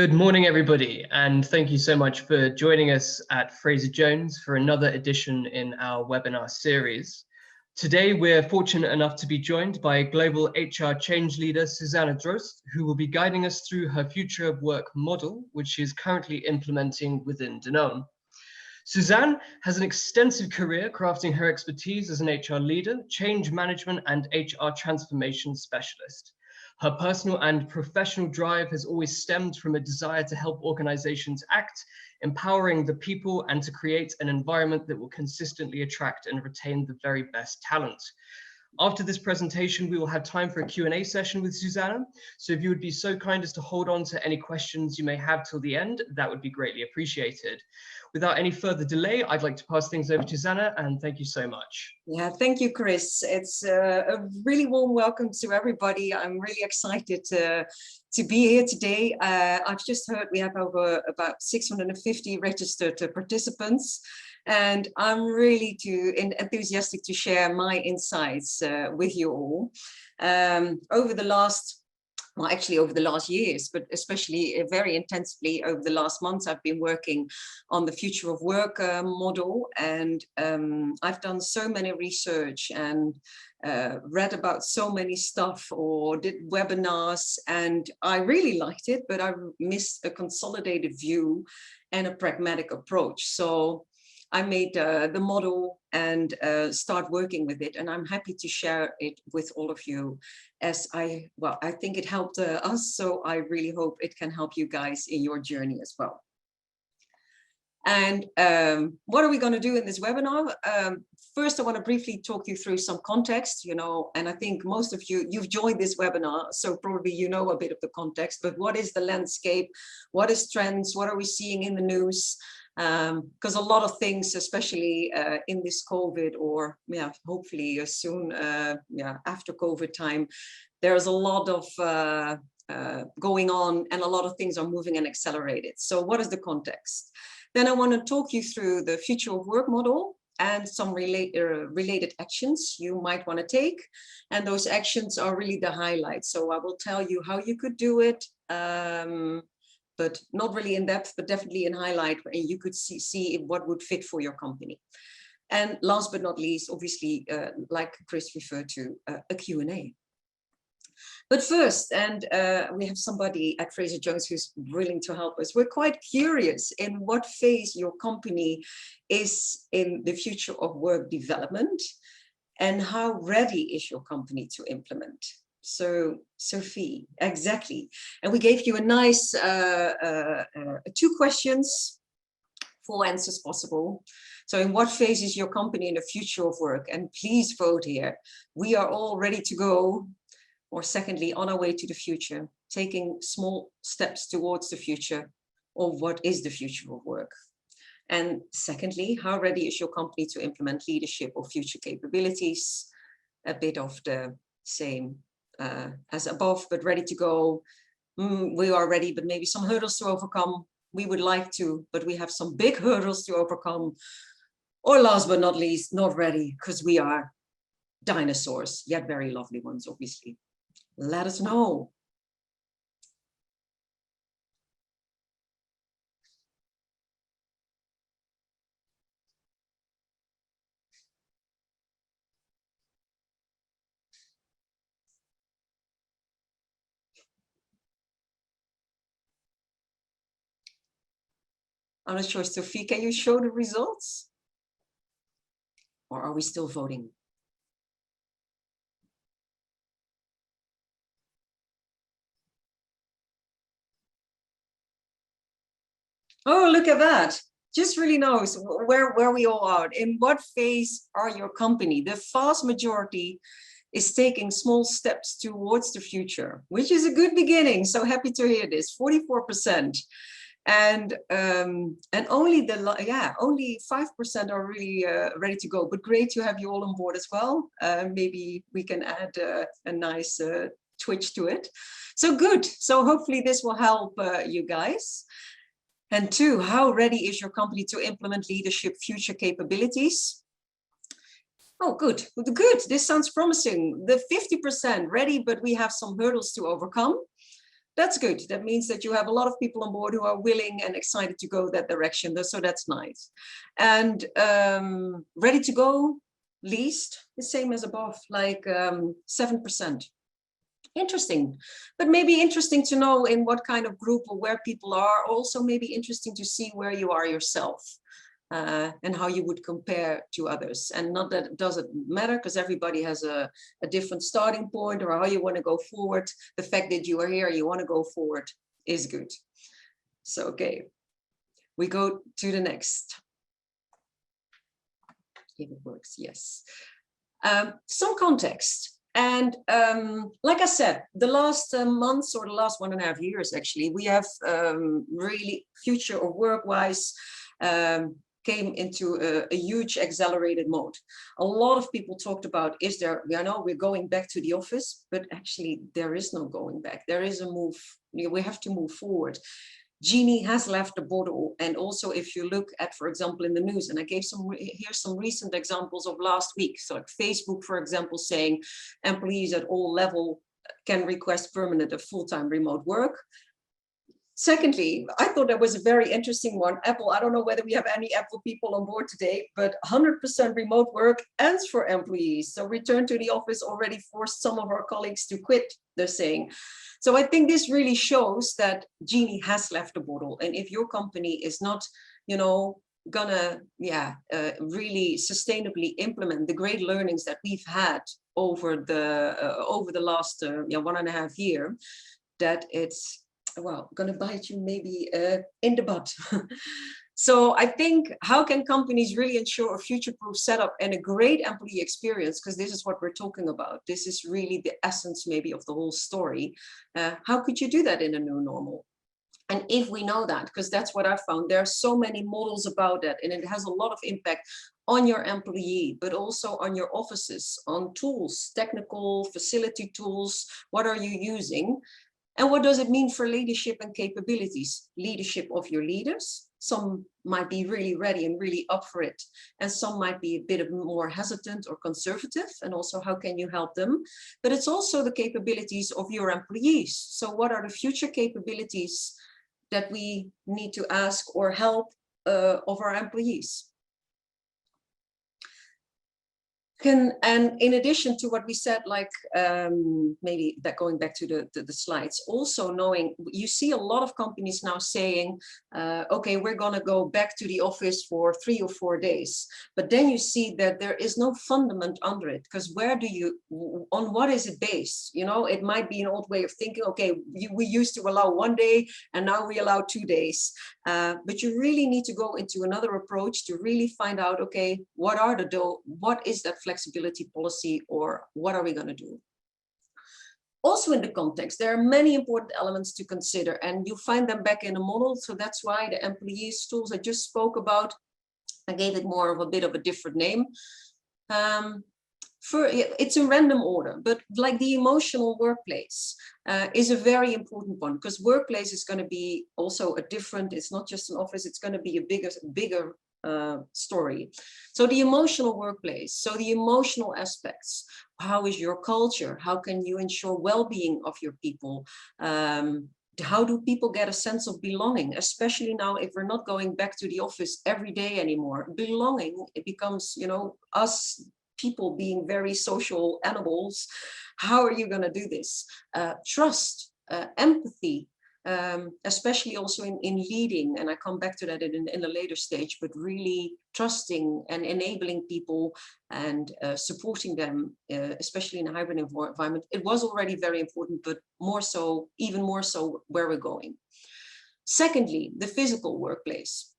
Good morning, everybody, and thank you so much for joining us at Frazer Jones for another edition in our webinar series. Today, we're fortunate enough to be joined by global HR change leader, Suzanne Drost, who will be guiding us through her future of work model, which she is currently implementing within Danone. Suzanne has an extensive career crafting her expertise as an HR leader, change management, and HR transformation specialist. Her personal and professional drive has always stemmed from a desire to help organizations act, empowering the people, and to create an environment that will consistently attract and retain the very best talent. After this presentation, we will have time for a Q&A session with Suzanne. So if you would be so kind as to hold on to any questions you may have till the end, that would be greatly appreciated. Without any further delay, I'd like to pass things over to Suzanne, and thank you so much. Yeah, thank you, Chris. It's a really warm welcome to everybody. I'm really excited to be here today. I've just heard we have over about 650 registered participants, and I'm really enthusiastic to share my insights with you all. Over the last years, but especially very intensively over the last months, I've been working on the future of work model, and I've done so many research and read about so many stuff or did webinars, and I really liked it, but I missed a consolidated view and a pragmatic approach. So I made the model and start working with it, and I'm happy to share it with all of you, as I think it helped us, so I really hope it can help you guys in your journey as well. And what are we going to do in this webinar? First, I want to briefly talk you through some context, and I think most of you've joined this webinar, so probably you know a bit of the context, but what is the landscape? What is trends? What are we seeing in the news? Because a lot of things, especially in this COVID, or hopefully soon after COVID time, there's a lot of going on, and a lot of things are moving and accelerated. So what is the context? Then I want to talk you through the future of work model and some related actions you might want to take, and those actions are really the highlights. So I will tell you how you could do it, but not really in depth, but definitely in highlight, and you could see what would fit for your company. And last but not least, obviously, like Chris referred to, a Q&A. But first, and we have somebody at Frazer Jones who's willing to help us. We're quite curious in what phase your company is in the future of work development, and how ready is your company to implement. So, Sophie, exactly. And we gave you a nice 2 questions, 4 answers possible. So in what phase is your company in the future of work? And please vote here. We are all ready to go. Or secondly, on our way to the future, taking small steps towards the future, or what is the future of work? And secondly, how ready is your company to implement leadership or future capabilities? A bit of the same as above, but ready to go. We are ready, but maybe some hurdles to overcome. We would like to, but we have some big hurdles to overcome. Or last but not least, not ready, because we are dinosaurs, yet very lovely ones, obviously. Let us know. I'm not sure, Sophie, can you show the results? Or are we still voting? Oh, look at that. Just really knows where we all are. In what phase are your company? The vast majority is taking small steps towards the future, which is a good beginning. So happy to hear this, 44%. And only only 5% are really ready to go, but great to have you all on board as well. Maybe we can add a nice twitch to it. So good. So hopefully this will help you guys. And 2, how ready is your company to implement leadership future capabilities? Oh, good. This sounds promising. The 50% ready, but we have some hurdles to overcome. that's good. That means that you have a lot of people on board who are willing and excited to go that direction. So that's nice. And ready to go, least, the same as above, like 7%. Interesting, but maybe interesting to know in what kind of group or where people are. Also maybe interesting to see where you are yourself. And how you would compare to others. And not that it doesn't matter, because everybody has a different starting point or how you want to go forward. The fact that you are here, you want to go forward is good. So, okay, we go to the next. If it works, yes. Some context. And like I said, the last months or the last 1.5 years, actually, we have really future or work-wise came into a huge accelerated mode. A lot of people talked about, we're going back to the office, but actually there is no going back. There is a move, we have to move forward. Genie has left the bottle. And also if you look at, for example, in the news, and I gave here's some recent examples of last week. So like Facebook, for example, saying employees at all level can request permanent or full-time remote work. Secondly, I thought that was a very interesting one. Apple, I don't know whether we have any Apple people on board today, but 100% remote work ends for employees. So return to the office already forced some of our colleagues to quit, they're saying. So I think this really shows that Genie has left the bottle. And if your company is not, gonna really sustainably implement the great learnings that we've had over the last 1.5 years, that it's gonna bite you maybe in the butt. So I think, how can companies really ensure a future-proof setup and a great employee experience? Because this is what we're talking about. This is really the essence maybe of the whole story. How could you do that in a new normal? And if we know that, because that's what I found, there are so many models about that, and it has a lot of impact on your employee, but also on your offices, on tools, technical facility tools. What are you using? And what does it mean for leadership and capabilities? Leadership of your leaders. Some might be really ready and really up for it. And some might be a bit more hesitant or conservative. And also, how can you help them? But it's also the capabilities of your employees. So what are the future capabilities that we need to ask or help of our employees? And in addition to what we said, like maybe that going back to the slides, also knowing, you see a lot of companies now saying, okay, we're gonna go back to the office for 3 or 4 days. But then you see that there is no fundament under it, because on what is it based? It might be an old way of thinking, okay, we used to allow 1 day and now we allow 2 days. But you really need to go into another approach to really find out, okay, what is that flexibility policy, or what are we going to do? Also in the context, there are many important elements to consider, and you find them back in the model. So that's why the employees tools I just spoke about, I gave it more of a bit of a different name. It's a random order, but like the emotional workplace is a very important one, because workplace is going to be also it's not just an office, it's going to be a bigger story. So the emotional workplace, so the emotional aspects, how is your culture? How can you ensure well-being of your people? How do people get a sense of belonging, especially now if we're not going back to the office every day anymore? Belonging, it becomes, us people being very social animals. How are you going to do this? Trust, empathy, especially also in leading, and I come back to that in a later stage, but really trusting and enabling people and supporting them, especially in a hybrid environment. It was already very important, but even more so where we're going. Secondly, the physical workplace.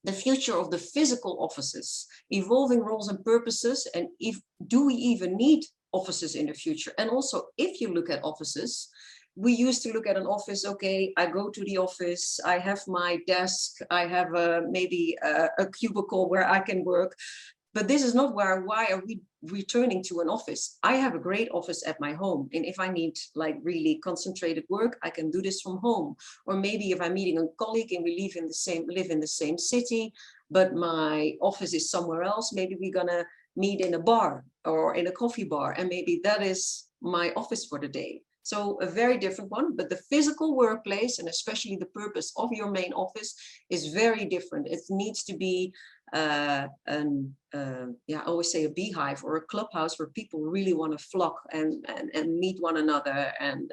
The future of the physical offices, evolving roles and purposes, and do we even need offices in the future? And also, if you look at offices, we used to look at an office, okay, I go to the office, I have my desk, I have maybe a cubicle where I can work, but this is not why are we returning to an office? I have a great office at my home, and if I need like really concentrated work, I can do this from home. Or maybe if I'm meeting a colleague and we live in the same city, but my office is somewhere else, maybe we're gonna meet in a bar or in a coffee bar, and maybe that is my office for the day. So a very different one, but the physical workplace, and especially the purpose of your main office, is very different. It needs to be I always say a beehive or a clubhouse where people really want to flock and meet one another, and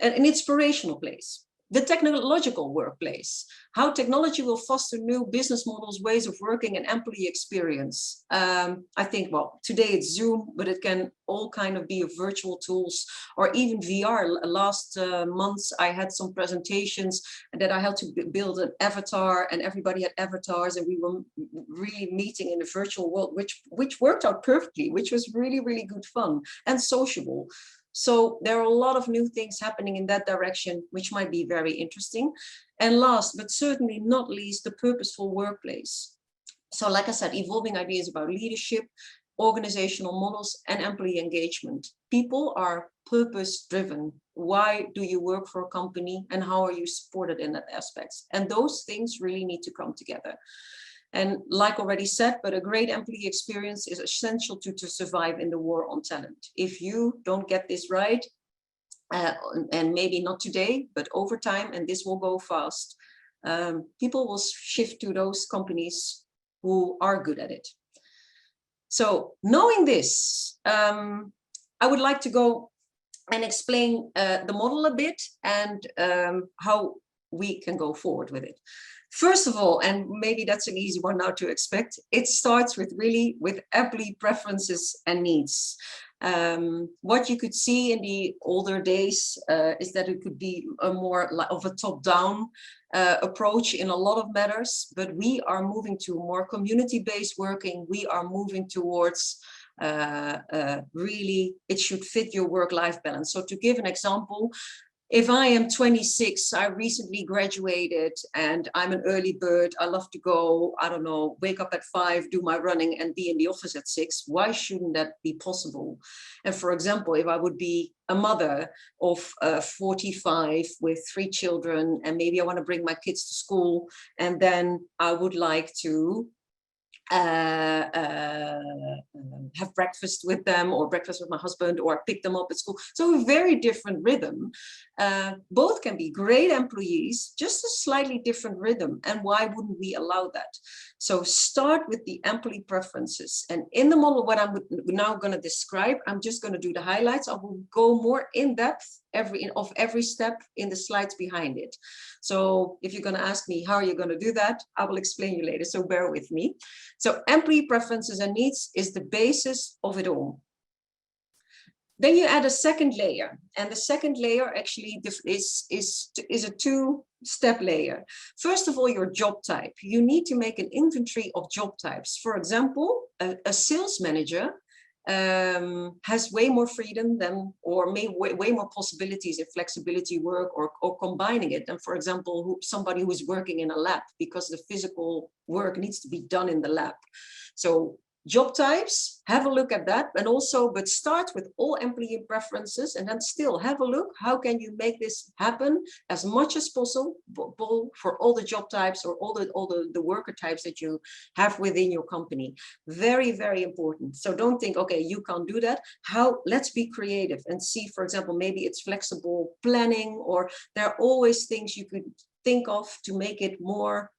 an inspirational place. The technological workplace, how technology will foster new business models, ways of working, and employee experience. I think, well, today it's Zoom, but it can all kind of be virtual tools or even VR. Last months, I had some presentations that I had to build an avatar, and everybody had avatars, and we were really meeting in the virtual world, which worked out perfectly, which was really, really good fun and sociable. So there are a lot of new things happening in that direction, which might be very interesting. And last, but certainly not least, the purposeful workplace. So like I said, evolving ideas about leadership, organizational models, and employee engagement. People are purpose-driven. Why do you work for a company, and how are you supported in that aspects? And those things really need to come together. And like already said, but a great employee experience is essential to survive in the war on talent. If you don't get this right, and maybe not today, but over time, and this will go fast, people will shift to those companies who are good at it. So knowing this, I would like to go and explain the model a bit, and how we can go forward with it. First of all, and maybe that's an easy one now to expect, it starts with employee preferences and needs. What you could see in the older days is that it could be a more of a top-down approach in a lot of matters, but we are moving to more community-based working. We are moving towards really, it should fit your work-life balance. So to give an example, if I am 26, I recently graduated and I'm an early bird, I love to go, I don't know, wake up at 5, do my running and be in the office at 6. Why shouldn't that be possible? And for example, if I would be a mother of 45 with 3 children, and maybe I want to bring my kids to school, and then I would like to have breakfast with them, or breakfast with my husband, or pick them up at school. So a very different rhythm. Both can be great employees, just a slightly different rhythm. And why wouldn't we allow that? So start with the employee preferences. And in the model, what I'm now going to describe, I'm just going to do the highlights. I will go more in depth of every step in the slides behind it. So if you're going to ask me, how are you going to do that? I will explain you later, so bear with me. So employee preferences and needs is the basis of it all. Then you add a second layer, and the second layer actually is a 2-step layer. First of all, your job type. You need to make an inventory of job types. For example, a sales manager has way more freedom than, or way more possibilities in flexibility work, or combining it. And for example, somebody who is working in a lab, because the physical work needs to be done in the lab. So job types, have a look at that, and also, but start with all employee preferences, and then still have a look, how can you make this happen as much as possible for all the job types, or all the worker types that you have within your company. Very, very important. So don't think, okay, you can't do that. Let's be creative and see, for example, maybe it's flexible planning, or there are always things you could think of to make it more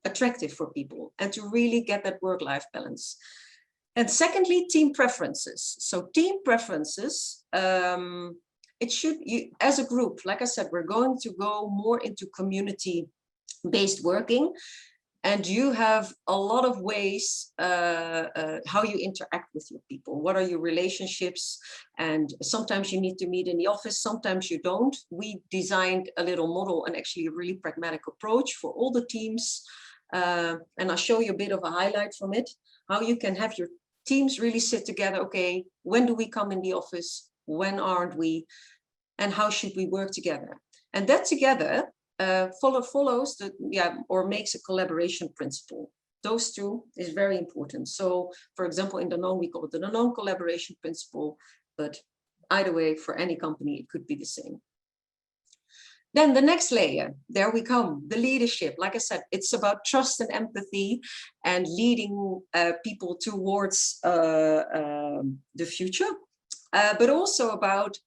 attractive for people, and to really get that work-life balance. And secondly, team preferences. So team preferences, it should, as a group, like I said, we're going to go more into community-based working. And you have a lot of ways how you interact with your people. What are your relationships? And sometimes you need to meet in the office, sometimes you don't. We designed a little model, and actually a really pragmatic approach for all the teams. And I'll show you a bit of a highlight from it, how you can have your teams really sit together. Okay, when do we come in the office? When aren't we? And how should we work together? And that together follows or makes a collaboration principle. Those two is very important. So for example, in Danone, we call it the Danone collaboration principle, but either way, for any company, it could be the same. Then the next layer, there we come, the leadership. Like I said, it's about trust and empathy, and leading people towards the future. but also about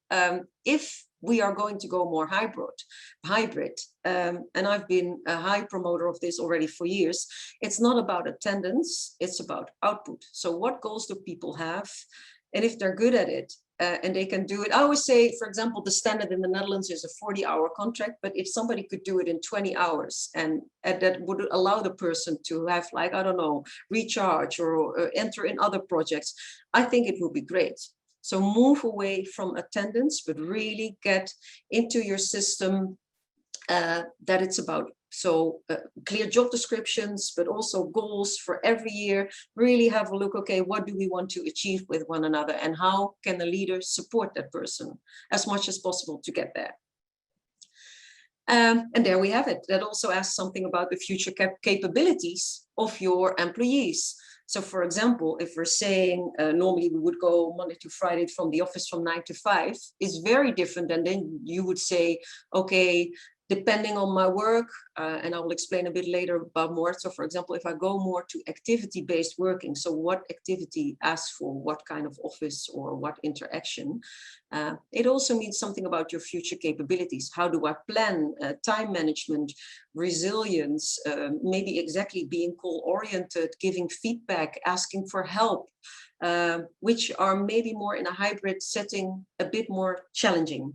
if we are going to go more hybrid, and I've been a high promoter of this already for years. It's not about attendance, it's about output. So what goals do people have? And if they're good at it, and they can do it. I always say, for example, the standard in the Netherlands is a 40-hour contract, but if somebody could do it in 20 hours and that would allow the person to have, like, I don't know, recharge or enter in other projects, I think it would be great. So move away from attendance, but really get into your system that it's about. So clear job descriptions, but also goals for every year. Really have a look, okay, what do we want to achieve with one another and how can the leader support that person as much as possible to get there? And there we have it. That also asks something about the future capabilities of your employees. So for example, if we're saying normally we would go Monday to Friday from the office from 9 to 5, is very different than then you would say, okay, depending on my work, and I will explain a bit later about more. So for example, if I go more to activity-based working, so what activity asks for what kind of office or what interaction, it also means something about your future capabilities. How do I plan time management, resilience, maybe exactly being goal-oriented, giving feedback, asking for help, which are maybe more in a hybrid setting, a bit more challenging.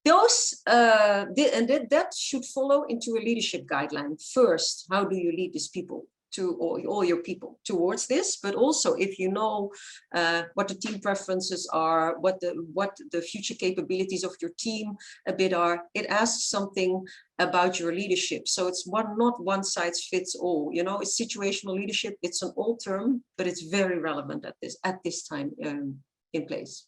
Those, and that should follow into a leadership guideline. First, how do you lead these people to all your people towards this? But also, if you know what the team preferences are, what the future capabilities of your team a bit are, it asks something about your leadership. So it's not one size fits all. You know, it's situational leadership. It's an old term, but it's very relevant at this time in place.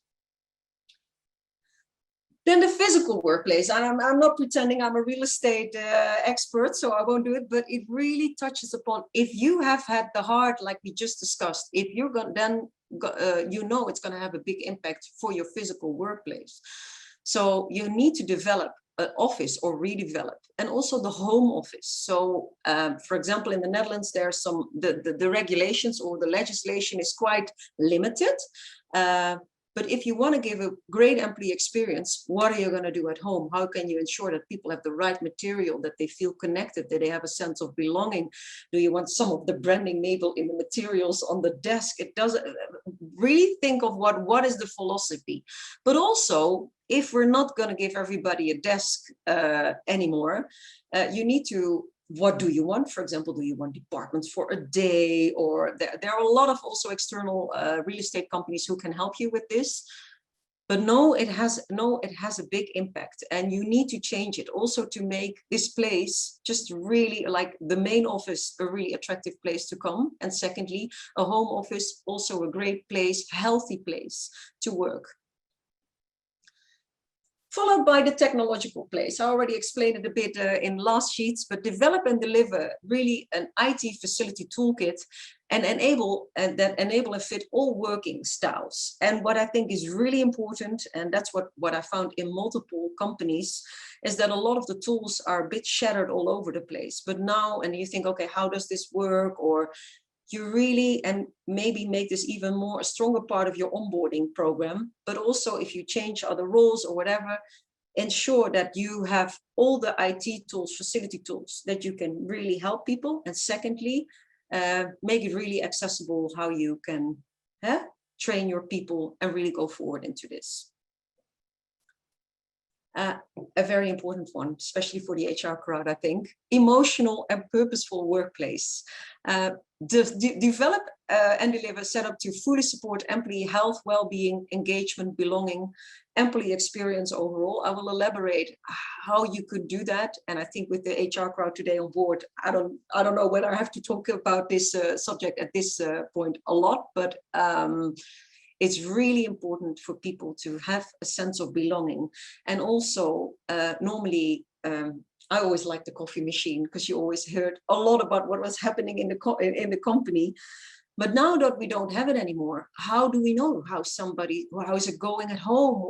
Then the physical workplace, and I'm not pretending I'm a real estate expert, so I won't do it, but it really touches upon, if you have had the heart, like we just discussed, if you're going then, you know it's going to have a big impact for your physical workplace. So you need to develop an office or redevelop, and also the home office. So for example, in the Netherlands, there are some, the regulations or the legislation is quite limited. But if you want to give a great employee experience, what are you going to do at home? How can you ensure that people have the right material, that they feel connected, that they have a sense of belonging? Do you want some of the branding maybe in the materials on the desk? It doesn't really think of what is the philosophy. But also, if we're not going to give everybody a desk anymore, you need to, what do you want? For example, do you want departments for a day? Or there are a lot of also external real estate companies who can help you with this. But it has a big impact, and you need to change it also to make this place just really, like the main office, a really attractive place to come. And secondly, a home office, also a great place, healthy place to work. Followed by the technological place. I already explained it a bit in last sheets, but develop and deliver really an IT facility toolkit and enable and fit all working styles. And what I think is really important, and that's what I found in multiple companies, is that a lot of the tools are a bit shattered all over the place. But now, and you think, okay, how does this work? Or you really, and maybe make this even more a stronger part of your onboarding program, but also if you change other roles or whatever, ensure that you have all the IT tools, facility tools that you can really help people. And secondly, make it really accessible how you can train your people and really go forward into this. A very important one, especially for the HR crowd, I think, emotional and purposeful workplace. Develop and deliver a setup to fully support employee health, well-being, engagement, belonging, employee experience overall. I will elaborate how you could do that. And I think with the HR crowd today on board, I don't know whether I have to talk about this subject at this point a lot, but it's really important for people to have a sense of belonging. And also, normally, I always like the coffee machine, because you always heard a lot about what was happening in the company. But now that we don't have it anymore, how do we know how is it going at home?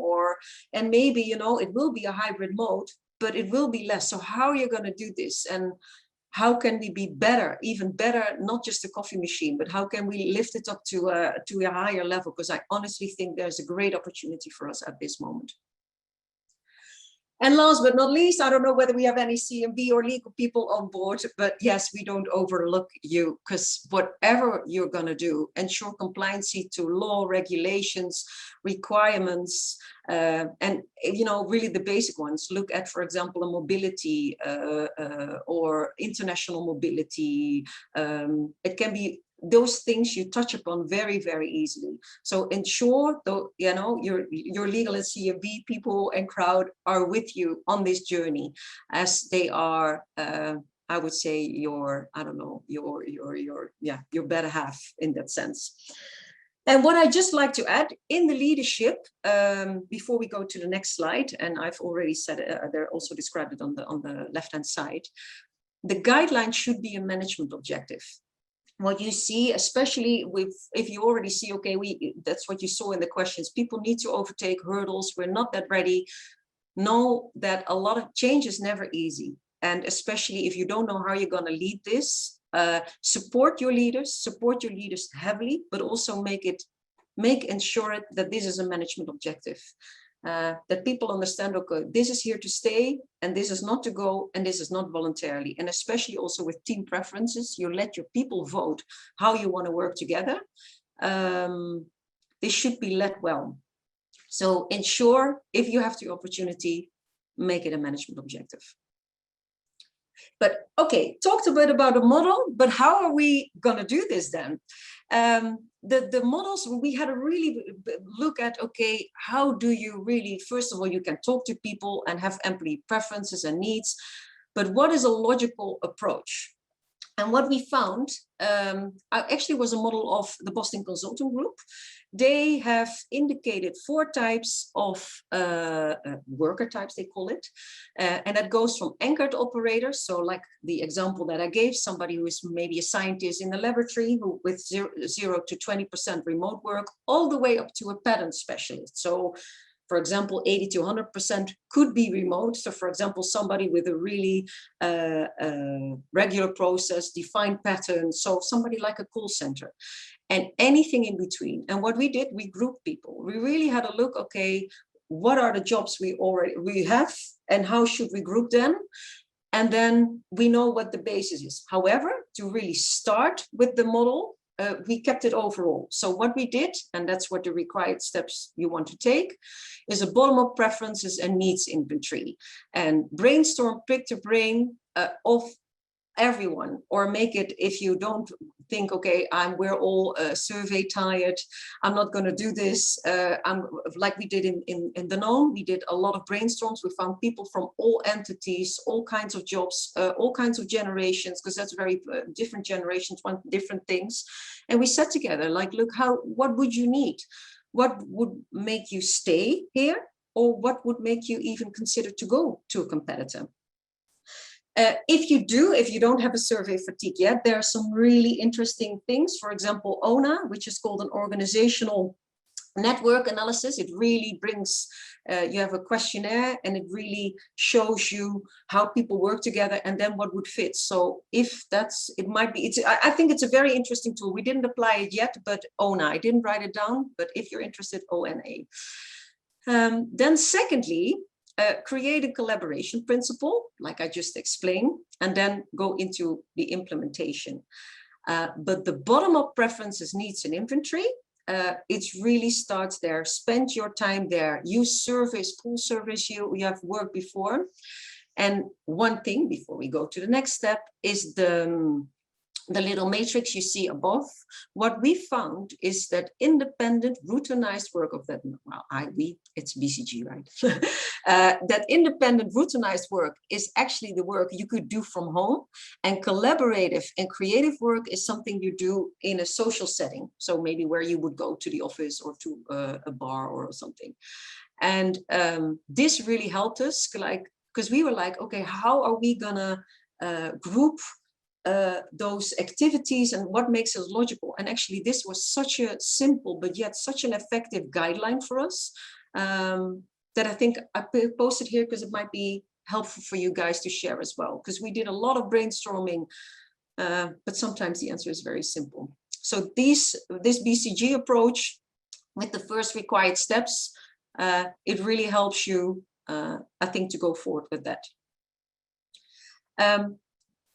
And maybe, it will be a hybrid mode, but it will be less. So how are you going to do this? And how can we be better, even better, not just a coffee machine, but how can we lift it up to a higher level? Because I honestly think there's a great opportunity for us at this moment. And last but not least, I don't know whether we have any CMB or legal people on board, but yes, we don't overlook you, because whatever you're going to do, ensure compliance to law, regulations, requirements, and really the basic ones. Look at, for example, a mobility or international mobility. It can be those things you touch upon very, very easily. So ensure, though, your legal and CMB people and crowd are with you on this journey, as they are, I would say, your better half in that sense. And what I just like to add in the leadership, before we go to the next slide, and I've already said they're also described it on the left-hand side, the guideline should be a management objective. What you see, especially if you already see, okay, that's what you saw in the questions, people need to overtake hurdles, we're not that ready. Know that a lot of change is never easy. And especially if you don't know how you're going to lead this, support your leaders heavily, but also ensure that this is a management objective. That people understand, okay, this is here to stay, and this is not to go, and this is not voluntarily. And especially also with team preferences, you let your people vote how you want to work together. This should be led well. So ensure, if you have the opportunity, make it a management objective. But okay, talked a bit about a model, but how are we going to do this then? The models, we had a really look at, okay, how do you really, first of all, you can talk to people and have employee preferences and needs, but what is a logical approach? And what we found actually was a model of the Boston Consulting Group. They have indicated 4 types of worker types, they call it. And that goes from anchored operators. So like the example that I gave, somebody who is maybe a scientist in the laboratory who with 0 to 20% remote work, all the way up to a patent specialist. So for example, 80 to 100% could be remote. So for example, somebody with a really regular process, defined pattern. So somebody like a call center. And anything in between. And what we did, we grouped people. We really had a look, okay, what are the jobs we have and how should we group them? And then we know what the basis is. However, to really start with the model, we kept it overall. So what we did, and that's what the required steps you want to take, is a bottom-up preferences and needs inventory. And brainstorm, pick the brain of everyone, or make it, if you don't think, okay, we're all survey tired, I'm not going to do this. I'm like we did in Danone, we did a lot of brainstorms. We found people from all entities, all kinds of jobs, all kinds of generations, because that's very different generations want different things. And we sat together, like, look, what would you need? What would make you stay here? Or what would make you even consider to go to a competitor? If you don't have a survey fatigue yet, there are some really interesting things. For example, ONA, which is called an organizational network analysis. It really brings, you have a questionnaire and it really shows you how people work together and then what would fit. So if I think it's a very interesting tool. We didn't apply it yet, but ONA, I didn't write it down, but if you're interested, ONA. Then secondly, create a collaboration principle, like I just explained, and then go into the implementation. But the bottom-up preferences, needs, and inventory, it really starts there. Spend your time there. Use surveys, pull surveys you have worked before. And one thing before we go to the next step is the little matrix you see above. What we found is that independent routinized work of that, it's BCG, right? That independent routinized work is actually the work you could do from home, and collaborative and creative work is something you do in a social setting. So maybe where you would go to the office or to a bar or something. And this really helped us, because we were like, okay, how are we gonna group those activities and what makes us logical? And actually this was such a simple but yet such an effective guideline for us, that I think I posted here because it might be helpful for you guys to share as well, because we did a lot of brainstorming, but sometimes the answer is very simple. So this BCG approach with the first required steps, it really helps you, I think, to go forward with that.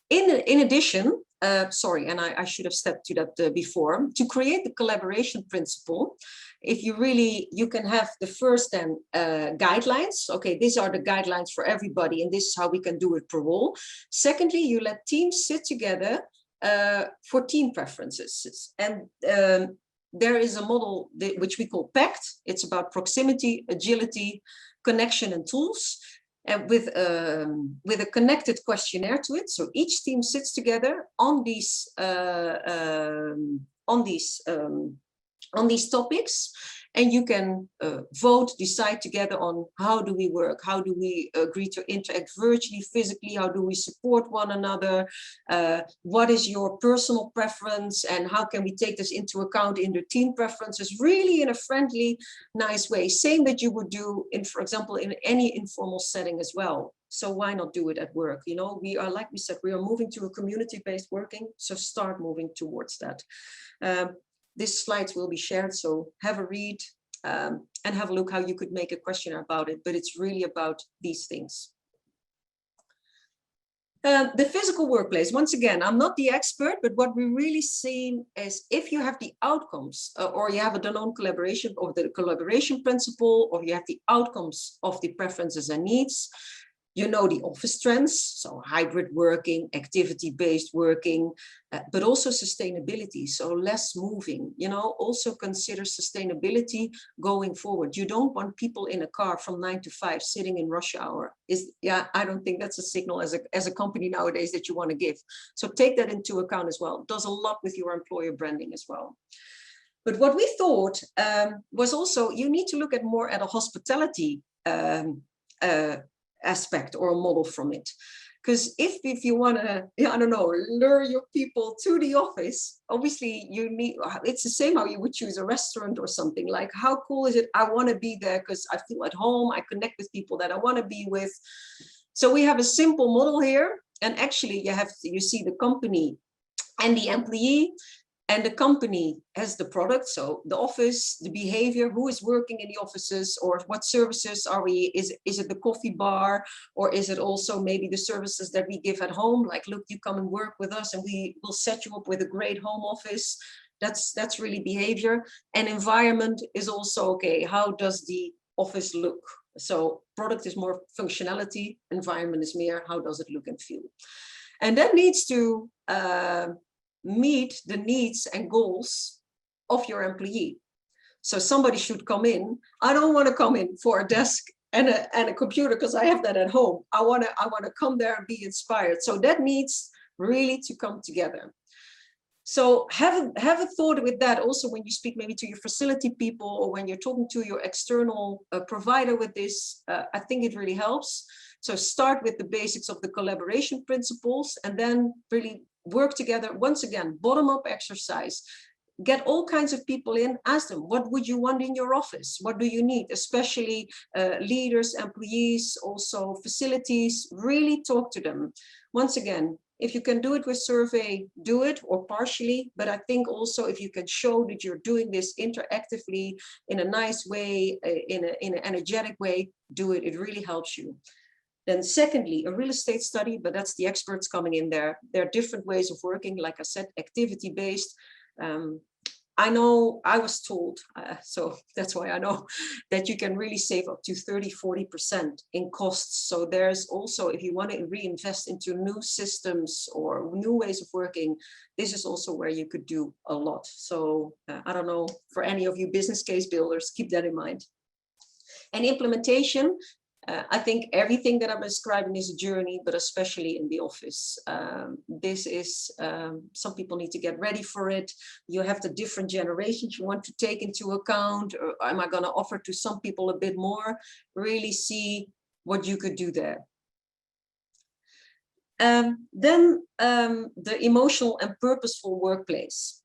In addition, sorry, and I should have stepped to that before, to create the collaboration principle, if you can have the first then guidelines. Okay, these are the guidelines for everybody, and this is how we can do it per role. Secondly, you let teams sit together for team preferences. And there is a model which we call PACT. It's about proximity, agility, connection, and tools. And with a connected questionnaire to it, so each team sits together on these topics, and you can vote, decide together on how do we work, how do we agree to interact virtually, physically, how do we support one another, what is your personal preference, and how can we take this into account in the team preferences, really in a friendly, nice way, same that you would do in, for example, in any informal setting as well. So why not do it at work? You know, we are, like we said, we are moving to a community-based working, so start moving towards that. These slides will be shared, so have a read and have a look how you could make a questionnaire about it, but it's really about these things. The physical workplace, once again, I'm not the expert, but what we really see is if you have the outcomes or you have a Danone collaboration or the collaboration principle, or you have the outcomes of the preferences and needs, you know the office trends, so hybrid working, activity-based working, but also sustainability, so less moving. You know, also consider sustainability going forward. You don't want people in a car from 9 to 5 sitting in rush hour. I don't think that's a signal as a company nowadays that you want to give. So take that into account as well. It does a lot with your employer branding as well. But what we thought was also you need to look at more at a hospitality aspect or a model from it, because if you want to, I don't know, lure your people to the office, obviously you need, it's the same how you would choose a restaurant or something. Like, how cool is it? I want to be there because I feel at home, I connect with people that I want to be with. So we have a simple model here, and actually you see the company and the employee. And the company has the product, so the office, the behavior, who is working in the offices, or what services are we, is it the coffee bar, or is it also maybe the services that we give at home, like, look, you come and work with us and we will set you up with a great home office. That's really behavior. And environment is also, okay, how does the office look? So product is more functionality, environment is mere, how does it look and feel? And that needs to meet the needs and goals of your employee. So somebody should come in. I don't want to come in for a desk and a computer because I have that at home. I want to come there and be inspired. So that needs really to come together. So have a thought with that also when you speak maybe to your facility people, or when you're talking to your external provider with this. I think it really helps. So start with the basics of the collaboration principles, and then really work together. Once again, bottom-up exercise. Get all kinds of people in, ask them, what would you want in your office? What do you need? Especially leaders, employees, also facilities, really talk to them. Once again, if you can do it with survey, do it, or partially, but I think also if you can show that you're doing this interactively in a nice way, in an energetic way, do it, it really helps you. Then secondly, a real estate study, but that's the experts coming in there. There are different ways of working, like I said, activity-based. I know I was told, so that's why I know that you can really save up to 30–40% in costs. So there's also, if you want to reinvest into new systems or new ways of working, this is also where you could do a lot. So I don't know, for any of you business case builders, keep that in mind. And implementation, I think everything that I'm describing is a journey, but especially in the office. This is, some people need to get ready for it. You have the different generations you want to take into account. Or am I going to offer to some people a bit more? Really see what you could do there. Then the emotional and purposeful workplace.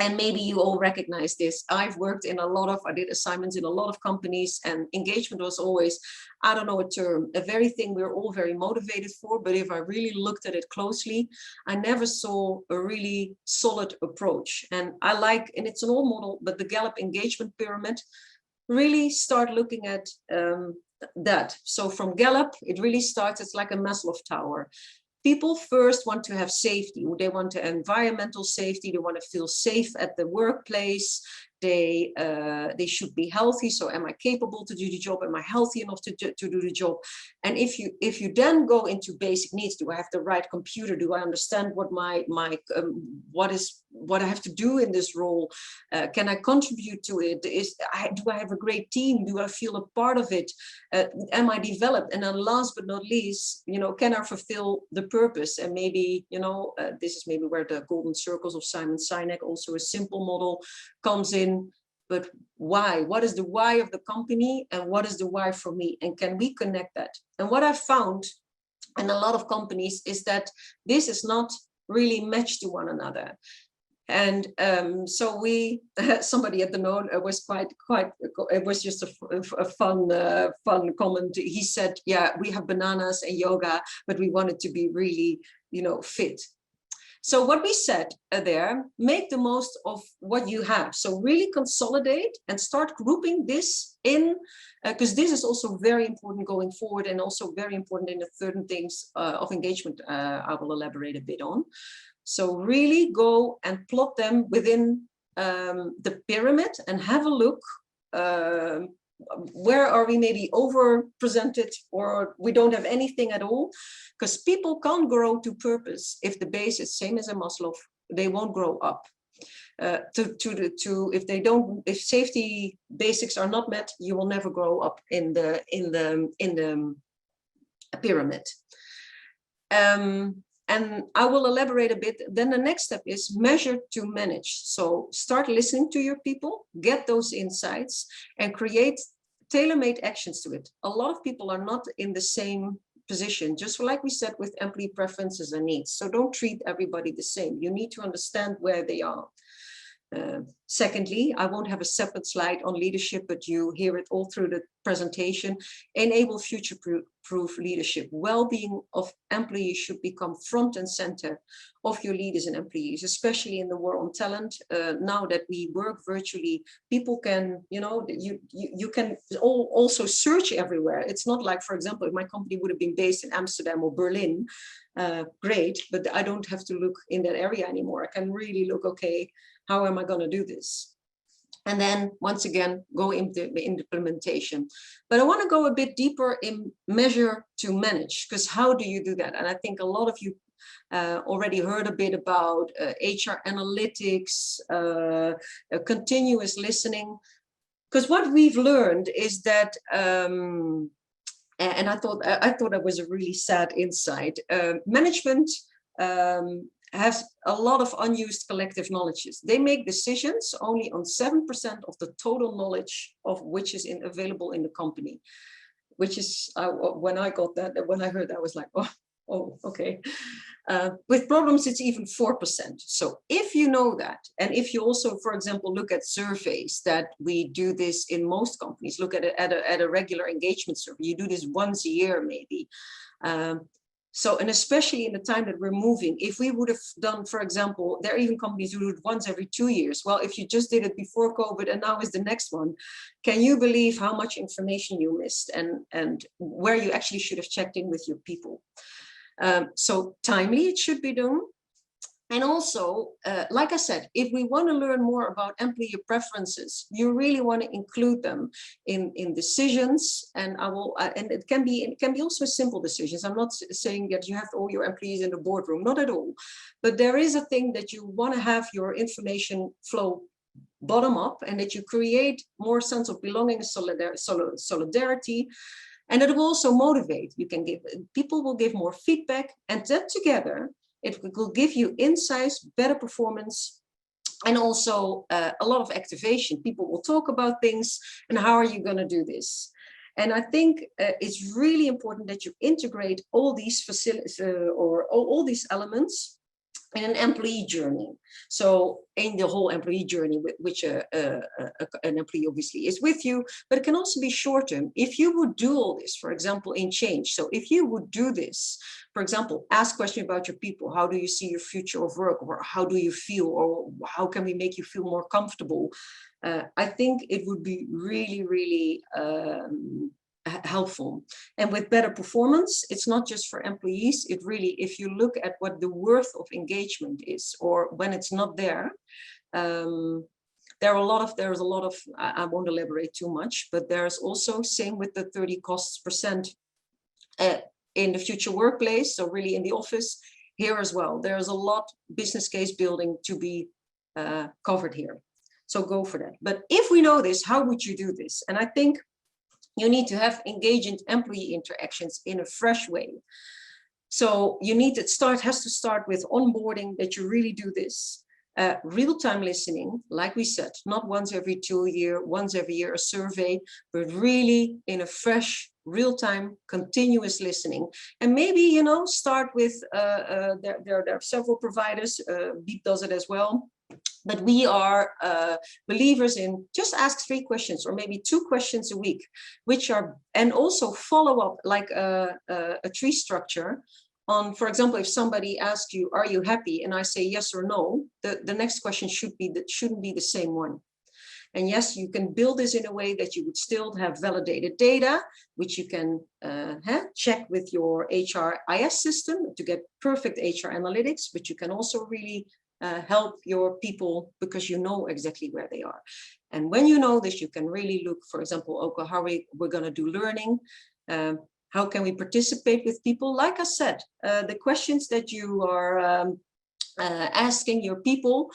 And maybe you all recognize this. I've worked in I did assignments in a lot of companies, and engagement was always, I don't know a term, a very thing we're all very motivated for. But if I really looked at it closely, I never saw a really solid approach. And it's an old model, but the Gallup engagement pyramid, really start looking at that. So from Gallup, it really starts, it's like a Maslow tower. People first want to have safety. They want environmental safety. They want to feel safe at the workplace. They should be healthy. So am I capable to do the job? Am I healthy enough to do the job? And if you then go into basic needs, do I have the right computer? Do I understand what what I have to do in this role? Can I contribute to it? Do I have a great team? Do I feel a part of it? Am I developed? And then last but not least, can I fulfill the purpose? And maybe, this is maybe where the golden circles of Simon Sinek, also a simple model, comes in. But why? What is the why of the company, and what is the why for me? And can we connect that? And what I've found in a lot of companies is that this is not really matched to one another. And so somebody at Danone was quite, it was just a fun comment. He said, yeah, we have bananas and yoga, but we want it to be really, fit. So what we said there, make the most of what you have. So really consolidate and start grouping this in, because this is also very important going forward, and also very important in the certain things of engagement I will elaborate a bit on. So really go and plot them within the pyramid and have a look. Where are we maybe over-presented, or we don't have anything at all? Because people can't grow to purpose if the base is same as a Maslow. They won't grow up. If safety basics are not met, you will never grow up in the pyramid. And I will elaborate a bit. Then the next step is measure to manage. So start listening to your people, get those insights, and create tailor-made actions to it. A lot of people are not in the same position, just like we said with employee preferences and needs. So don't treat everybody the same. You need to understand where they are. Secondly, I won't have a separate slide on leadership, but you hear it all through the presentation. Enable future-proof leadership. Well-being of employees should become front and center of your leaders and employees, especially in the war on talent. Now that we work virtually, people can, you can also search everywhere. It's not like, for example, if my company would have been based in Amsterdam or Berlin, great, but I don't have to look in that area anymore. I can really look, okay, how am I going to do this? And then once again, go into the implementation. But I want to go a bit deeper in measure to manage, because how do you do that? And I think a lot of you already heard a bit about HR analytics, continuous listening. Because what we've learned is that, and I thought that was a really sad insight, management has a lot of unused collective knowledges. They make decisions only on 7% of the total knowledge of which is available in the company, which is, when I heard that, I was like, oh, okay. With problems, it's even 4%. So if you know that, and if you also, for example, look at surveys that we do this in most companies, look at a regular engagement survey, you do this once a year, maybe. So, and especially in the time that we're moving, if we would have done, for example, there are even companies who do it once every 2 years. Well, if you just did it before COVID and now is the next one, can you believe how much information you missed and where you actually should have checked in with your people? So timely it should be done. And also, like I said, if we want to learn more about employee preferences, you really want to include them in decisions. And and it can be also simple decisions. I'm not saying that you have all your employees in the boardroom, not at all. But there is a thing that you want to have your information flow bottom up, and that you create more sense of belonging and solidarity. And it will also motivate. People will give more feedback, and that together, it will give you insights, better performance, and also a lot of activation. People will talk about things, and how are you going to do this? And I think it's really important that you integrate all these facilities or all these elements in an employee journey. So in the whole employee journey, which an employee obviously is with you, but it can also be short term. If you would do all this, for example, in change. So if you would do this, for example, ask questions about your people. How do you see your future of work? Or how do you feel? Or how can we make you feel more comfortable? I think it would be really, really helpful. And with better performance, it's not just for employees. It really, if you look at what the worth of engagement is, or when it's not there, there's a lot of, I won't elaborate too much, but there's also, same with the 30 costs percent in the future workplace. So really in the office here as well, there's a lot business case building to be covered here. So go for that. But if we know this, how would you do this? And I think you need to have engaging employee interactions in a fresh way. So you need to has to start with onboarding, that you really do this. Real-time listening, like we said, not once every once every year a survey, but really in a fresh, real-time, continuous listening. And maybe, you know, start with, there are several providers, Beep does it as well. But we are believers in just ask 3 questions or maybe 2 questions a week, which are, and also follow up like a tree structure on, for example, if somebody asks you, are you happy? And I say yes or no, the next question shouldn't be the same one. And yes, you can build this in a way that you would still have validated data, which you can check with your HRIS system to get perfect HR analytics, but you can also really help your people because you know exactly where they are. And when you know this, you can really look, for example, okay, how we're going to do learning. How can we participate with people? Like I said, the questions that you are asking your people,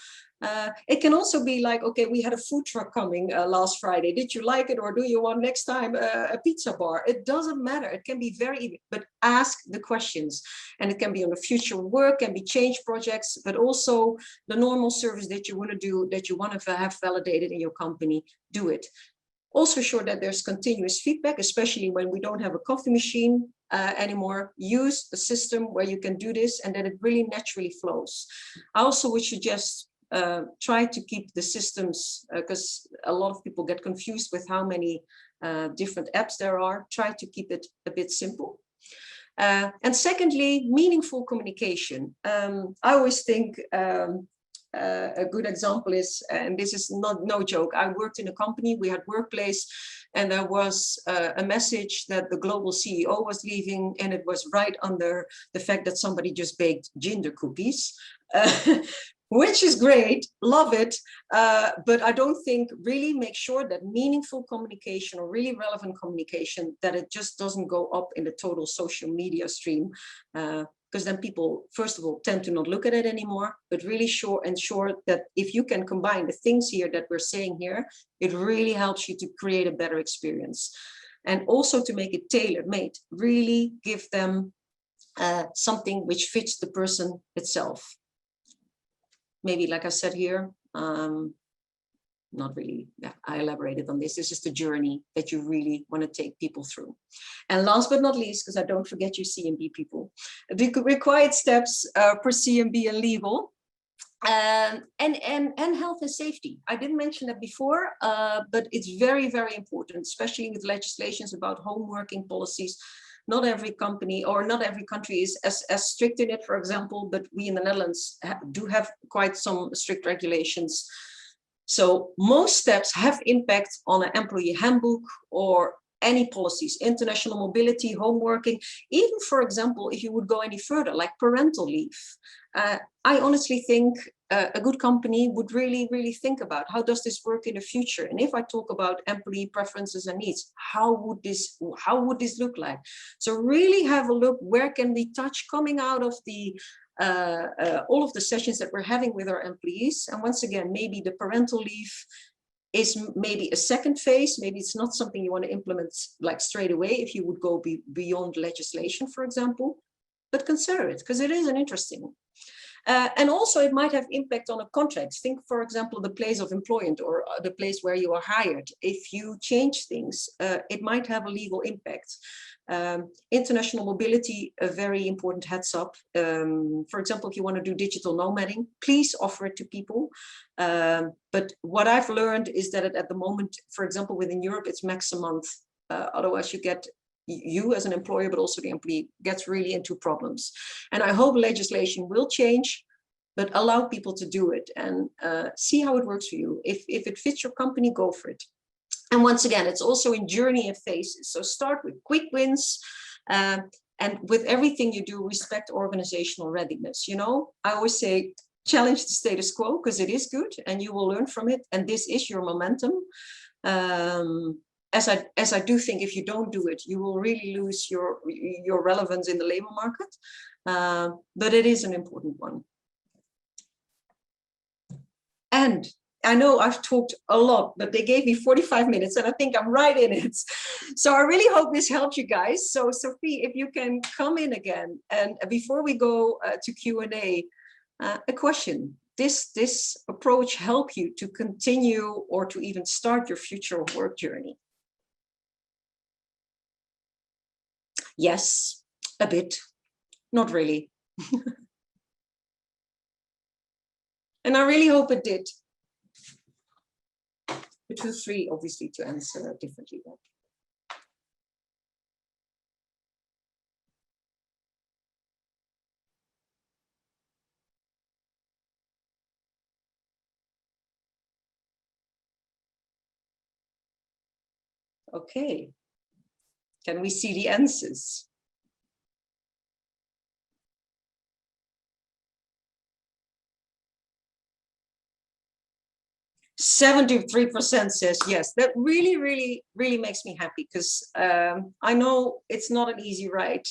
it can also be like, okay, we had a food truck coming last Friday. Did you like it? Or do you want next time a pizza bar? It doesn't matter. It can be very, but ask the questions. And it can be on the future work, can be change projects, but also the normal service that you want to do, that you want to have validated in your company, do it. Also sure that there's continuous feedback, especially when we don't have a coffee machine anymore. Use a system where you can do this and that it really naturally flows. I also would suggest try to keep the systems, because a lot of people get confused with how many different apps there are. Try to keep it a bit simple. And secondly, meaningful communication. I always think a good example is, and this is no joke, I worked in a company, we had workplace, and there was a message that the global CEO was leaving, and it was right under the fact that somebody just baked ginger cookies, which is great, love it, but I don't think, really make sure that meaningful communication or really relevant communication, that it just doesn't go up in the total social media stream, because then people, first of all, tend to not look at it anymore, but really ensure that if you can combine the things here that we're saying here, it really helps you to create a better experience. And also to make it tailor-made, really give them something which fits the person itself. Maybe, like I said here, not really, yeah, I elaborated on this. This is the journey that you really want to take people through. And last but not least, because I don't forget you CMB people, the required steps for CMB and legal, and health and safety. I didn't mention that before, but it's very, very important, especially with legislations about home working policies. Not every company or not every country is as strict in it, for example, but we in the Netherlands do have quite some strict regulations. So most steps have impact on an employee handbook or any policies, international mobility, home working, even, for example, if you would go any further, like parental leave. I honestly think a good company would really, really think about how does this work in the future? And if I talk about employee preferences and needs, how would this look like? So really have a look, where can we touch coming out of the all of the sessions that we're having with our employees. And once again, maybe the parental leave is maybe a second phase. Maybe it's not something you want to implement like straight away if you would go beyond legislation, for example, but consider it because it is an interesting. And also it might have impact on a contract. Think, for example, the place of employment or the place where you are hired. If you change things, it might have a legal impact. International mobility, a very important heads up. For example, if you want to do digital nomading, please offer it to people. But what I've learned is that at the moment, for example, within Europe, it's max a month. Otherwise you as an employer, but also the employee gets really into problems. And I hope legislation will change, but allow people to do it and see how it works for you. If it fits your company, go for it. And once again, it's also in journey and phases. So start with quick wins, and with everything you do, respect organizational readiness. You know, I always say, challenge the status quo, because it is good and you will learn from it. And this is your momentum. As I do think if you don't do it, you will really lose your relevance in the labor market. But it is an important one. And I know I've talked a lot, but they gave me 45 minutes and I think I'm right in it. So I really hope this helped you guys. So Sophie, if you can come in again. And before we go to Q&A, a question. This approach help you to continue or to even start your future work journey? Yes, a bit, not really. And I really hope it did. But feel free, obviously, to answer differently. Okay. Can we see the answers? %73% says yes. That really, really, really makes me happy, because I know it's not an easy ride.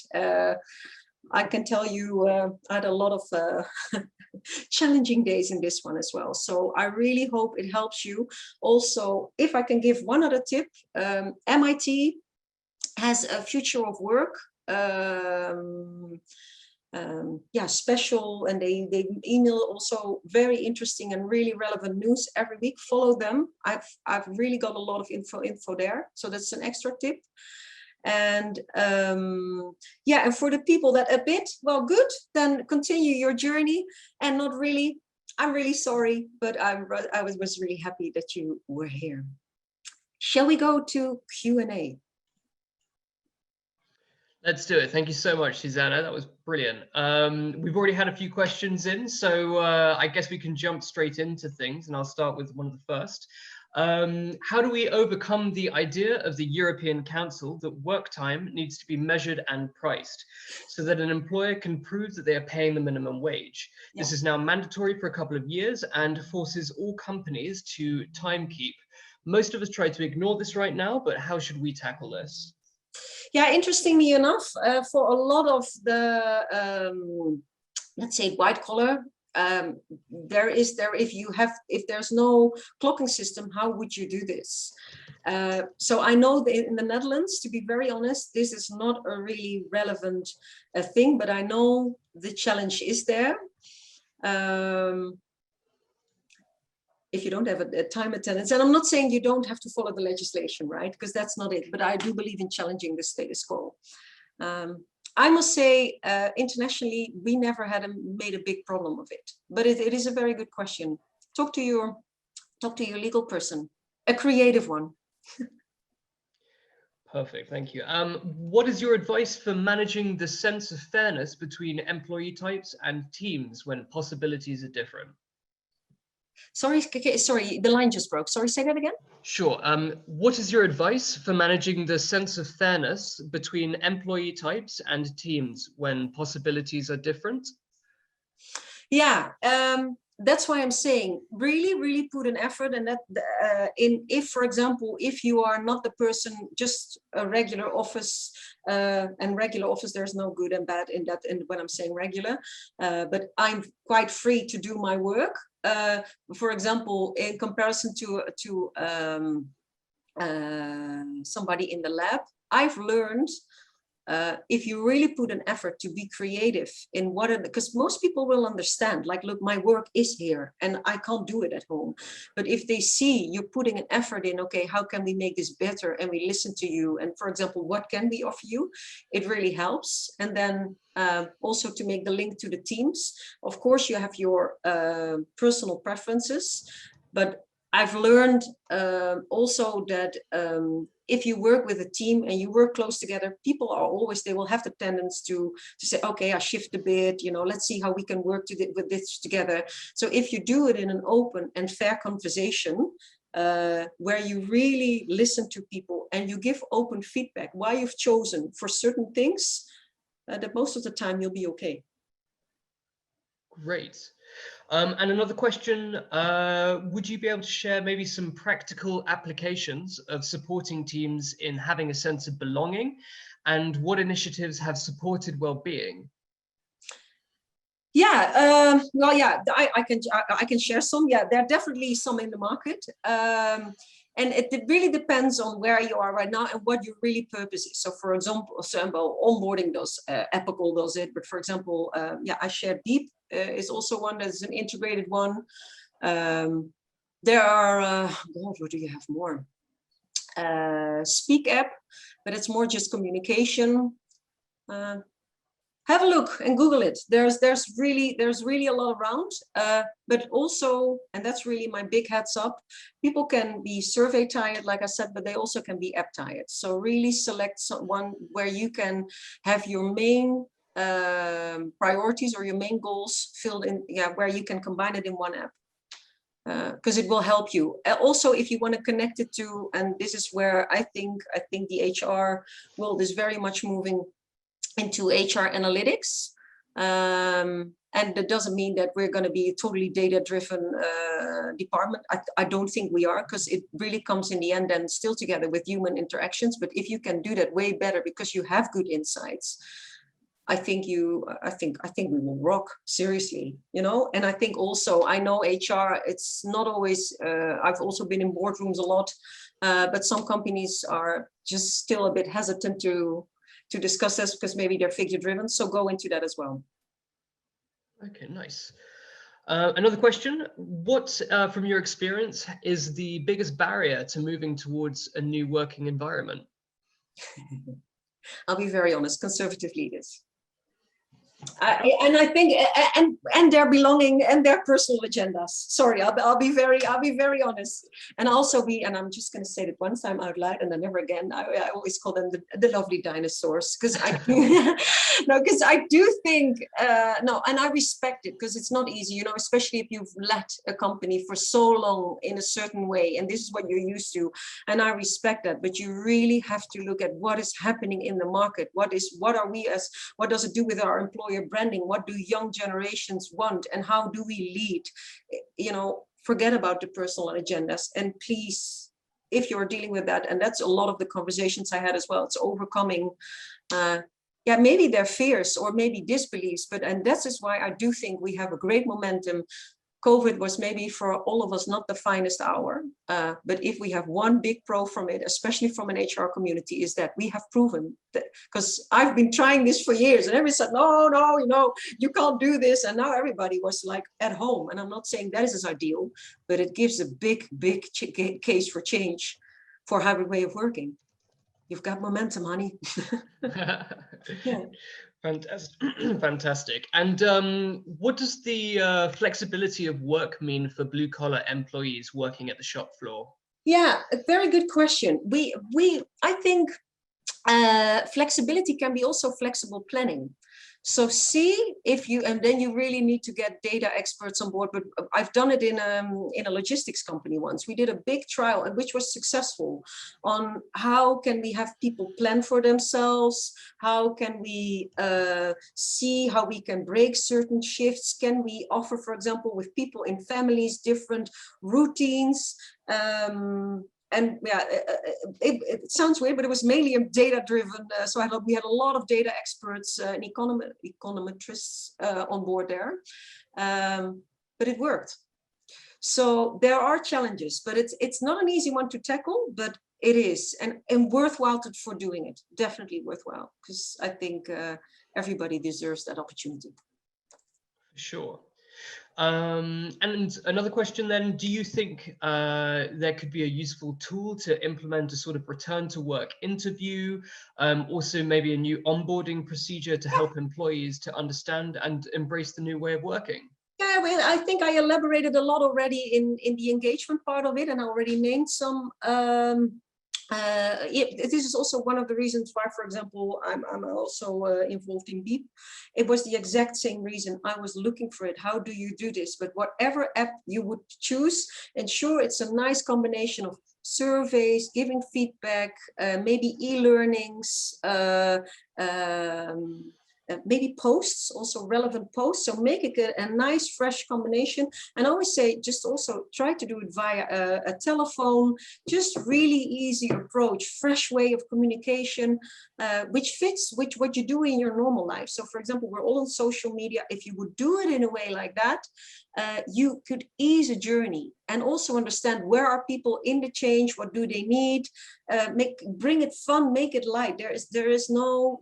I can tell you I had a lot of challenging days in this one as well. So I really hope it helps you. Also, if I can give one other tip, MIT has a future of work. Yeah, special, and they email also very interesting and really relevant news every week. Follow them. I've really got a lot of info there, so that's an extra tip. And yeah, and for the people that a bit, well, good, then continue your journey. And not really, I'm really sorry, but I was really happy that you were here. Shall we go to Q&A? Let's do it. Thank you so much, Susanna. That was brilliant. We've already had a few questions in, so I guess we can jump straight into things, and I'll start with one of the first. How do we overcome the idea of the European Council that work time needs to be measured and priced so that an employer can prove that they are paying the minimum wage? Yeah. This is now mandatory for a couple of years and forces all companies to time keep. Most of us try to ignore this right now, but how should we tackle this? Yeah, interestingly enough, for a lot of the, let's say, white collar, if there's no clocking system, how would you do this? So I know that in the Netherlands, to be very honest, this is not a really relevant thing, but I know the challenge is there. If you don't have a time attendance, and I'm not saying you don't have to follow the legislation, right? Because that's not it, but I do believe in challenging the status quo. I must say, internationally, we never made a big problem of it, but it is a very good question. Talk to your legal person, a creative one. Perfect, thank you. What is your advice for managing the sense of fairness between employee types and teams when possibilities are different? Sorry, the line just broke. Sorry, say that again. Sure. What is your advice for managing the sense of fairness between employee types and teams when possibilities are different? Yeah, that's why I'm saying really, really put an effort, and that if, for example, if you are not the person, just a regular office, and regular office, there's no good and bad in that, and when I'm saying regular, but I'm quite free to do my work. For example, in comparison to somebody in the lab, I've learned if you really put an effort to be creative in what, because most people will understand, like, look, my work is here and I can't do it at home. But if they see you're putting an effort in, okay, how can we make this better? And we listen to you. And for example, what can we offer you? It really helps. And then also to make the link to the teams, of course, you have your personal preferences, but I've learned also that if you work with a team and you work close together, people are always, they will have the tendency to say, okay, I shift a bit, you know, let's see how we can work with this together. So if you do it in an open and fair conversation, where you really listen to people and you give open feedback, why you've chosen for certain things, that most of the time you'll be okay. Great. And another question, would you be able to share maybe some practical applications of supporting teams in having a sense of belonging, and what initiatives have supported well-being? Yeah, well, yeah, I can share some. Yeah, there are definitely some in the market. And it really depends on where you are right now and what your really purpose is. So for example, onboarding does, Epical does it, but for example, yeah, I shared Beep is also one that is an integrated one. There are, what do you have more? Speak app, but it's more just communication. Have a look and Google it. There's really a lot around, but also, and that's really my big heads up, people can be survey tired, like I said, but they also can be app tired. So really select one where you can have your main priorities or your main goals filled in, yeah, where you can combine it in one app. Because it will help you. Also, if you want to connect it to, and this is where I think the HR world is very much moving into HR analytics. And that doesn't mean that we're going to be a totally data-driven department. I don't think we are, because it really comes in the end and still together with human interactions. But if you can do that way better because you have good insights, I think we will rock, seriously, you know. And I think also, I know HR, it's not always, I've also been in boardrooms a lot, but some companies are just still a bit hesitant to discuss this because maybe they're figure driven. So go into that as well. Okay, nice. Another question, what, from your experience, is the biggest barrier to moving towards a new working environment? I'll be very honest, conservative leaders. And I think, and their belonging and their personal agendas. Sorry, I'll be very honest, and also and I'm just going to say that one time out loud, and then never again. I always call them the lovely dinosaurs, because I do think no, and I respect it, because it's not easy, you know, especially if you've led a company for so long in a certain way, and this is what you're used to, and I respect that. But you really have to look at what is happening in the market. What does it do with our employer branding? What do young generations want, and how do we lead? You know, forget about the personal agendas, and please, if you're dealing with that, and that's a lot of the conversations I had as well, it's overcoming yeah, maybe their fears or maybe disbeliefs, and that is why I do think we have a great momentum. COVID was maybe for all of us not the finest hour, but if we have one big pro from it, especially from an HR community, is that we have proven that, because I've been trying this for years and everybody said, no, you know, you can't do this. And now everybody was like at home. And I'm not saying that is ideal, but it gives a big case for change for hybrid way of working. You've got momentum, honey. Yeah. Fantastic. And what does the flexibility of work mean for blue collar employees working at the shop floor? Yeah, a very good question. I think flexibility can be also flexible planning. So see if you, and then you really need to get data experts on board. But I've done it in a logistics company once. We did a big trial, and which was successful, on how can we have people plan for themselves? How can we see how we can break certain shifts? Can we offer, for example, with people in families, different routines? And yeah, it sounds weird, but it was mainly data-driven. So we had a lot of data experts and econometrists on board there, but it worked. So there are challenges, but it's not an easy one to tackle, but it is, and worthwhile for doing it. Definitely worthwhile, because I think everybody deserves that opportunity. Sure. And another question then, do you think there could be a useful tool to implement a sort of return to work interview, also maybe a new onboarding procedure to help employees to understand and embrace the new way of working? Yeah, well, I think I elaborated a lot already in the engagement part of it, and I already named some. This is also one of the reasons why, for example, I'm also involved in Beep. It was the exact same reason. I was looking for it. How do you do this? But whatever app you would choose, ensure it's a nice combination of surveys, giving feedback, maybe e-learnings, maybe posts, also relevant posts. So make it a nice, fresh combination. And I always say, just also try to do it via a telephone, just really easy approach, fresh way of communication, which fits with what you do in your normal life. So for example, we're all on social media. If you would do it in a way like that, you could ease a journey and also understand where are people in the change, what do they need, bring it fun, make it light. There is no,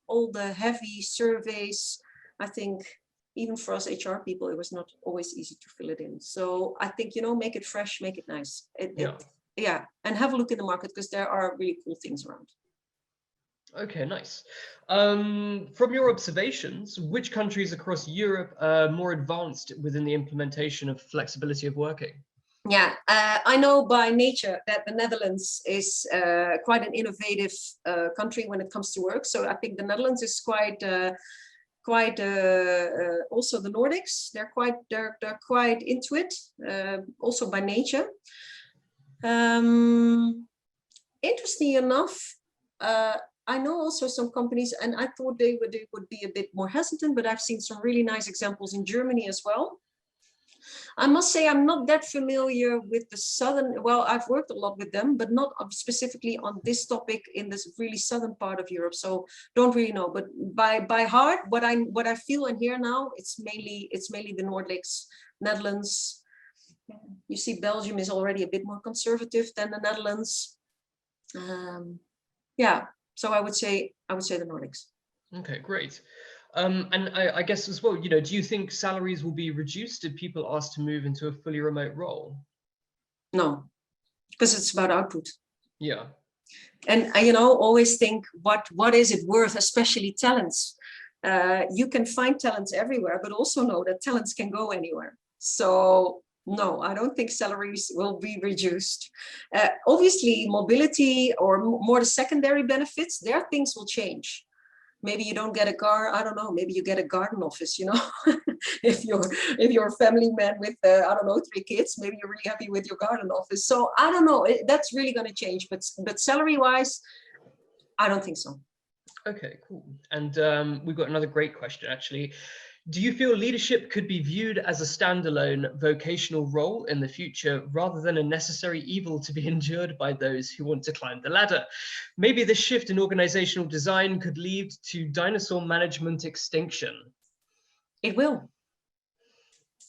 all the heavy surveys. I think even for us HR people, it was not always easy to fill it in. So I think, make it fresh, make it nice. Yeah, and have a look in the market, because there are really cool things around. Okay, nice. From your observations, which countries across Europe are more advanced within the implementation of flexibility of working? Yeah, I know by nature that the Netherlands is quite an innovative country when it comes to work. So I think the Netherlands is quite also the Nordics. They're quite into it, also by nature. Interesting enough, I know also some companies, and I thought they would be a bit more hesitant, but I've seen some really nice examples in Germany as well. I must say I'm not that familiar with the southern, well, I've worked a lot with them, but not specifically on this topic in this really southern part of Europe. So don't really know, but by heart, what I feel and hear now, it's mainly the Nordics, Netherlands. You see, Belgium is already a bit more conservative than the Netherlands. Yeah, so I would say the Nordics. Okay, great. And I guess as well, do you think salaries will be reduced if people asked to move into a fully remote role? No, because it's about output. Yeah. And always think what is it worth, especially talents. You can find talents everywhere, but also know that talents can go anywhere. So no, I don't think salaries will be reduced. Obviously, mobility or more the secondary benefits, there things will change. Maybe you don't get a car, I don't know, maybe you get a garden office, if you're a family man with, I don't know, 3 kids, maybe you're really happy with your garden office. So I don't know, that's really going to change, but salary-wise, I don't think so. Okay, cool. And we've got another great question, actually. Do you feel leadership could be viewed as a standalone vocational role in the future rather than a necessary evil to be endured by those who want to climb the ladder? Maybe the shift in organizational design could lead to dinosaur management extinction. It will.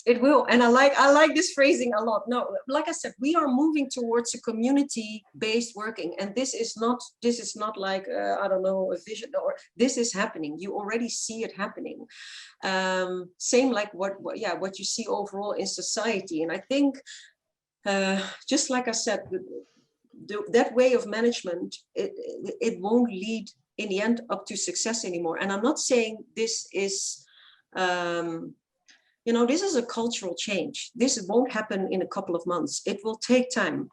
It will, and I like this phrasing a lot. No, like I said, we are moving towards a community-based working, and this is not like I don't know, a vision, or this is happening. You already see it happening. Same like what you see overall in society, and I think just like I said, that way of management, it won't lead in the end up to success anymore. And I'm not saying this is. This is a cultural change. This won't happen in a couple of months. It will take time.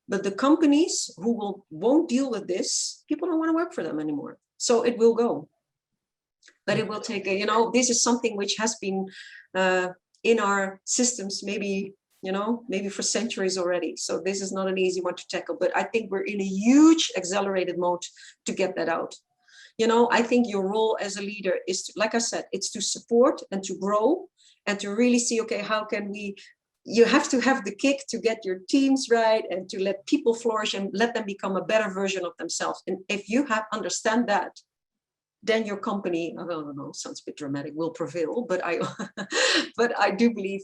But the companies who won't deal with this, people don't want to work for them anymore. So it will go. But it will take, this is something which has been in our systems maybe for centuries already. So this is not an easy one to tackle. But I think we're in a huge accelerated mode to get that out. I think your role as a leader is, to, like I said, it's to support and to grow. And to really see, okay, how can you have to have the kick to get your teams right and to let people flourish and let them become a better version of themselves. And if you understand that, then your company, I don't know, sounds a bit dramatic, will prevail. But I, but I do believe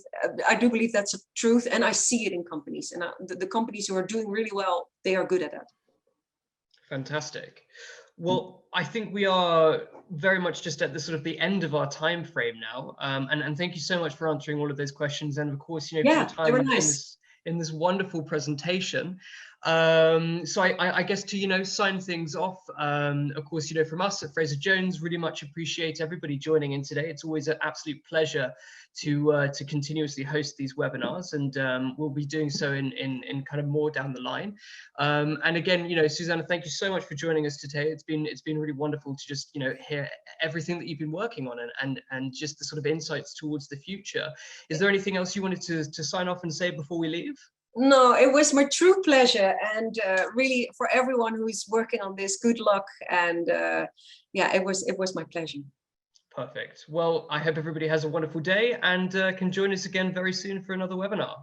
that's a truth, and I see it in companies. And the companies who are doing really well, they are good at that. Fantastic. Well, I think we are very much just at the sort of the end of our time frame now. And thank you so much for answering all of those questions. And of course, you know, for your They were time nice. in this wonderful presentation. So I guess to, you know, sign things off, of course, you know, from us at Frazer Jones, really much appreciate everybody joining in today. It's always an absolute pleasure to continuously host these webinars, and we'll be doing so in kind of more down the line. And again, you know, Suzanne, thank you so much for joining us today. It's been really wonderful to just, you know, hear everything that you've been working on, and just the sort of insights towards the future. Is there anything else you wanted to sign off and say before we leave? No, it was my true pleasure, and really for everyone who is working on this, good luck. And yeah, it was my pleasure. Perfect. Well, I hope everybody has a wonderful day and can join us again very soon for another webinar.